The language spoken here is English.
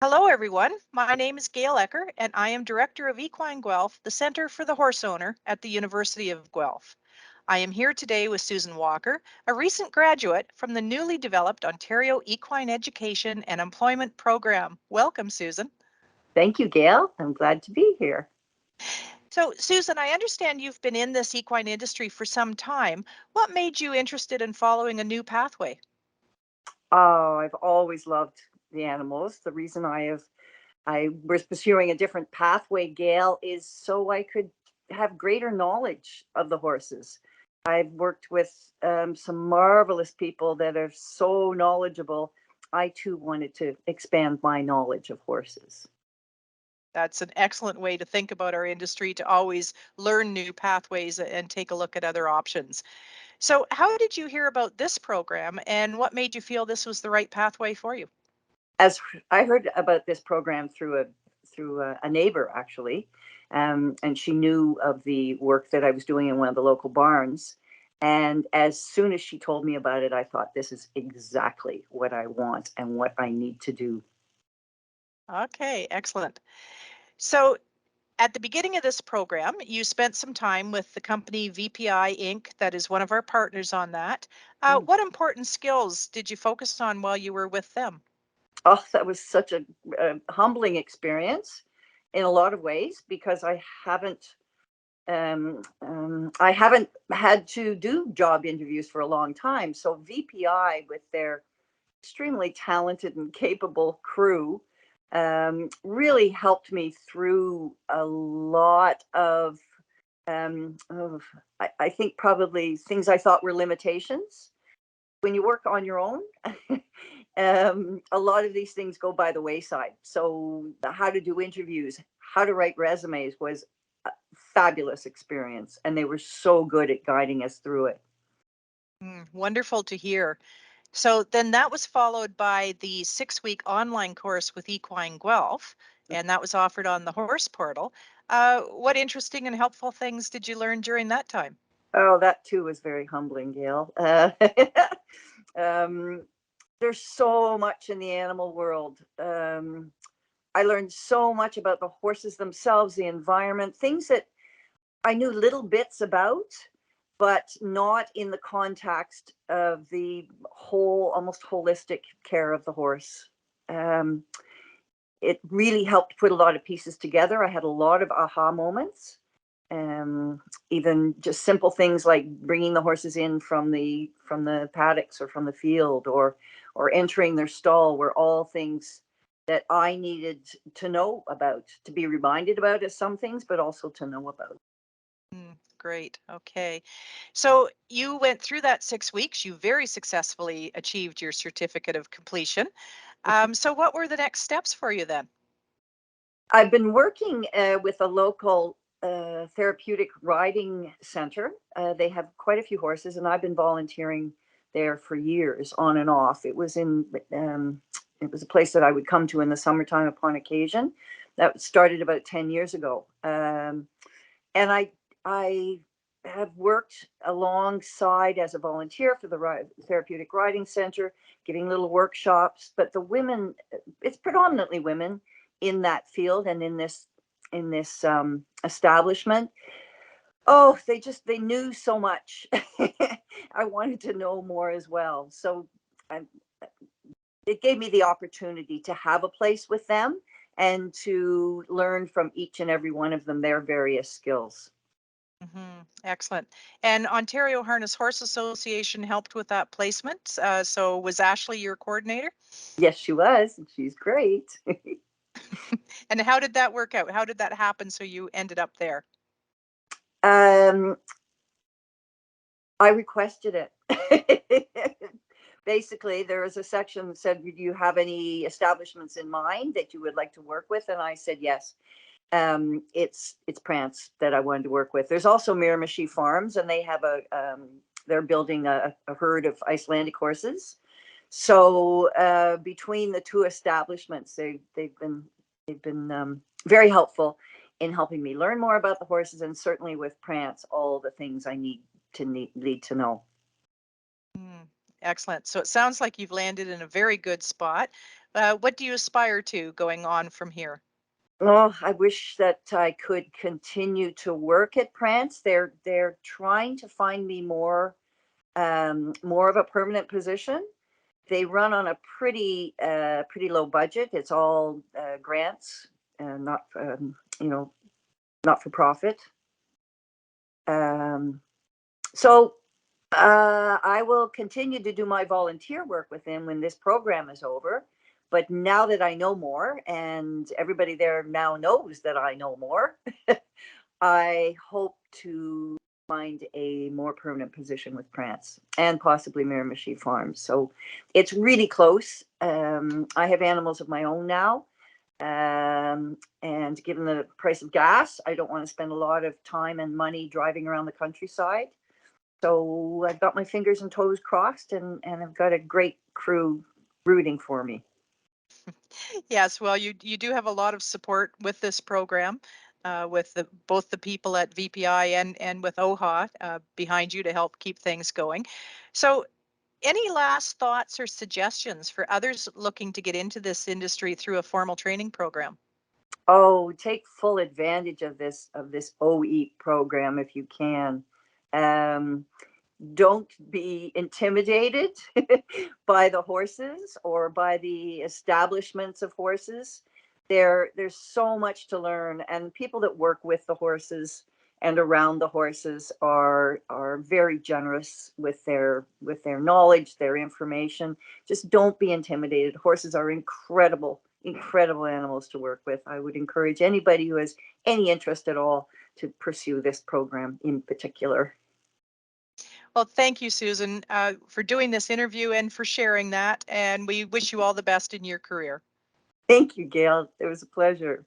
Hello, everyone. My name is Gayle Ecker, and I am Director of Equine Guelph, the Center for the Horse Owner at the University of Guelph. I am here today with Susan Walker, a recent graduate from the newly developed Ontario Equine Education and Employment Program. Welcome, Susan. Thank you, Gayle. I'm glad to be here. So, Susan, I understand you've been in this equine industry for some time. What made you interested in following a new pathway? Oh, I've always loved the animals. The reason I was pursuing a different pathway, Gayle, is so I could have greater knowledge of the horses. I've worked with some marvelous people that are so knowledgeable. I too wanted to expand my knowledge of horses. That's an excellent way to think about our industry, to always learn new pathways and take a look at other options. So, how did you hear about this program and what made you feel this was the right pathway for you? As I heard about this program through a neighbor actually, and she knew of the work that I was doing in one of the local barns. And as soon as she told me about it, I thought this is exactly what I want and what I need to do. Okay, excellent. So, at the beginning of this program, you spent some time with the company VPI Inc., that is one of our partners on that. Mm. What important skills did you focus on while you were with them? Oh, that was such a humbling experience in a lot of ways because I haven't had to do job interviews for a long time. So VPI, with their extremely talented and capable crew, really helped me through a lot of I think probably things I thought were limitations. When you work on your own, a lot of these things go by the wayside. So how to do interviews, how to write resumes was a fabulous experience, and they were so good at guiding us through it. Wonderful to hear. So then that was followed by the 6-week online course with Equine Guelph, and that was offered on the horse portal. What interesting and helpful things did you learn during that time? Oh, that too was very humbling, Gail. Um, there's so much in the animal world. I learned so much about the horses themselves, the environment, things that I knew little bits about, but not in the context of the whole, almost holistic care of the horse. Um, it really helped put a lot of pieces together. I had a lot of aha moments. Even just simple things like bringing the horses in from the paddocks or from the field, or entering their stall, were all things that I needed to know about, to be reminded about as some things, but also to know about. Great. Okay. So you went through that 6 weeks. You very successfully achieved your certificate of completion. So what were the next steps for you then? I've been working with a local therapeutic riding center. They have quite a few horses, and I've been volunteering there for years, on and off. It was a place that I would come to in the summertime upon occasion. That started about 10 years ago, and I have worked alongside as a volunteer for the therapeutic riding center, giving little workshops. But the women, it's predominantly women in that field and in this establishment. Oh, they knew so much. I wanted to know more as well. So I, it gave me the opportunity to have a place with them and to learn from each and every one of them their various skills. Excellent. And Ontario Harness Horse Association helped with that placement. So was Ashley your coordinator? Yes, she was, and she's great. And how did that work out? How did that happen so you ended up there? um, I requested it. Basically, there was a section that said, "Do you have any establishments in mind that you would like to work with?" And I said yes. It's Prance that I wanted to work with. There's also Miramichi Farms, and they have they're building a herd of Icelandic horses. So between the two establishments, they've been very helpful in helping me learn more about the horses, and certainly with Prance, all the things I need to know. Mm, Excellent. So it sounds like you've landed in a very good spot. What do you aspire to going on from here? Oh, I wish that I could continue to work at Prance. They're trying to find me more of a permanent position. They run on a pretty low budget. It's all grants and not not for profit. Um, so I will continue to do my volunteer work with them when this program is over. But now that I know more, and everybody there now knows that I know more, I hope to find a more permanent position with Prance and possibly Miramichi Farms. So it's really close. I have animals of my own now. And given the price of gas, I don't want to spend a lot of time and money driving around the countryside. So I've got my fingers and toes crossed, and I've got a great crew rooting for me. Yes, well, you do have a lot of support with this program, with both the people at VPI and with OHA behind you to help keep things going. So, any last thoughts or suggestions for others looking to get into this industry through a formal training program? Oh, take full advantage of this OEEP program if you can. Um, don't be intimidated by the horses or by the establishments of horses. There's so much to learn, and people that work with the horses and around the horses are very generous with their knowledge, their information. Just don't be intimidated. Horses are incredible animals to work with. I would encourage anybody who has any interest at all to pursue this program in particular. Well, thank you, Susan, for doing this interview and for sharing that. And we wish you all the best in your career. Thank you, Gayle. It was a pleasure.